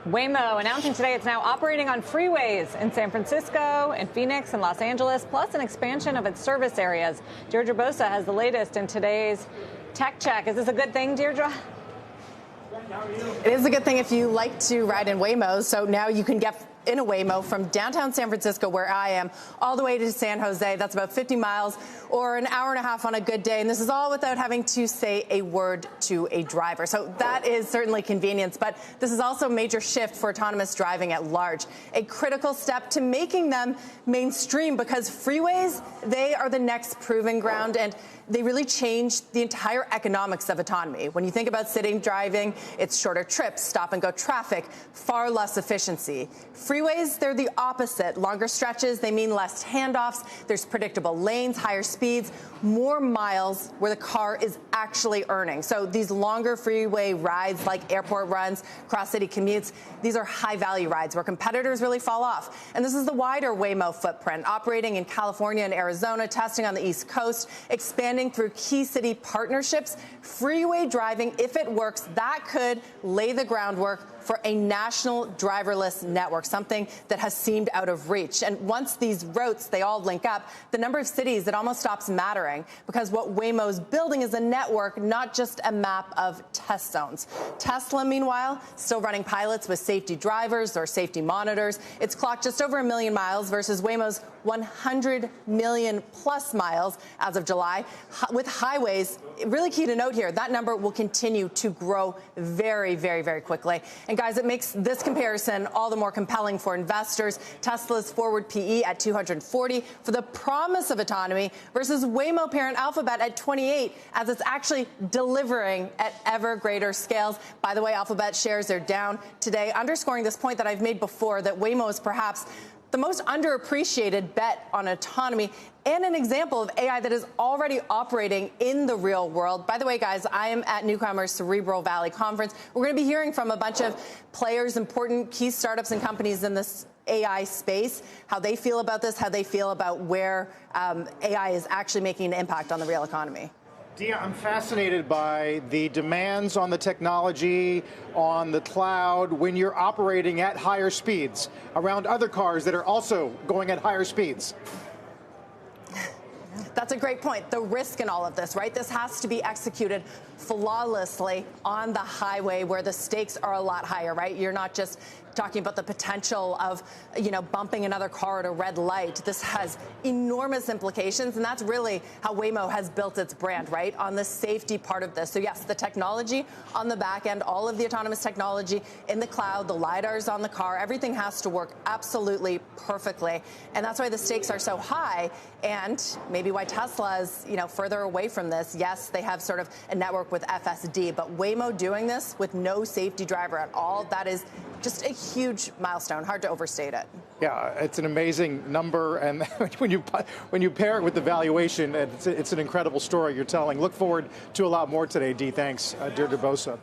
Waymo announcing today it's now operating on freeways in San Francisco, in Phoenix, and Los Angeles, plus an expansion of its service areas. Deirdre Bosa has the latest in today's Tech Check. Is this a good thing, Deirdre? It is a good thing if you like to ride in Waymo. So now you can get in a Waymo from downtown San Francisco, where I am, all the way to San Jose. That's about 50 miles or an hour and a half on a good day. And this is all without having to say a word to a driver. So that is certainly convenience. But this is also a major shift for autonomous driving at large, a critical step to making them mainstream, because freeways, they are the next proving ground, and they really change the entire economics of autonomy. When you think about city driving, it's shorter trips, stop and go traffic, far less efficiency. Freeways, they're the opposite. Longer stretches, they mean less handoffs. There's predictable lanes, higher speeds, more miles where the car is actually earning. So these longer freeway rides, like airport runs, cross-city commutes, these are high-value rides where competitors really fall off. And this is the wider Waymo footprint, operating in California and Arizona, testing on the East Coast, expanding through key city partnerships. Freeway driving, if it works, that could lay the groundwork for a national driverless network, something that has seemed out of reach. And once these routes, they all link up, the number of cities, it almost stops mattering, because what Waymo's building is a network, not just a map of test zones. Tesla, meanwhile, still running pilots with safety drivers or safety monitors. It's clocked just over 1 million miles versus Waymo's 100 million plus miles as of July. With highways, really key to note here, that number will continue to grow very, very, very quickly. And guys, it makes this comparison all the more compelling for investors. Tesla's forward PE at 240 for the promise of autonomy versus Waymo parent Alphabet at 28, as it's actually delivering at ever greater scales. By the way, Alphabet shares are down today, underscoring this point that I've made before, that Waymo is perhaps the most underappreciated bet on autonomy, and an example of AI that is already operating in the real world. By the way, guys, I am at Newcomer's Cerebral Valley Conference. We're going to be hearing from a bunch of players, important key startups and companies in this AI space, how they feel about this, how they feel about where AI is actually making an impact on the real economy. Dia, I'm fascinated by the demands on the technology, on the cloud, when you're operating at higher speeds around other cars that are also going at higher speeds. That's a great point. The risk in all of this, right? This has to be executed flawlessly on the highway, where the stakes are a lot higher, right? You're not just talking about the potential of, bumping another car at a red light. This has enormous implications, and that's really how Waymo has built its brand, right? On the safety part of this. So yes, the technology on the back end, all of the autonomous technology in the cloud, the LiDARs on the car, everything has to work absolutely perfectly. And that's why the stakes are so high, and maybe why Tesla is, further away from this. Yes, they have sort of a network with FSD, but Waymo doing this with no safety driver at all, that is just a huge milestone. Hard to overstate it. Yeah, it's an amazing number, and when you pair it with the valuation, it's an incredible story you're telling. Look forward to a lot more today, Dee. Thanks, Deirdre Bosa.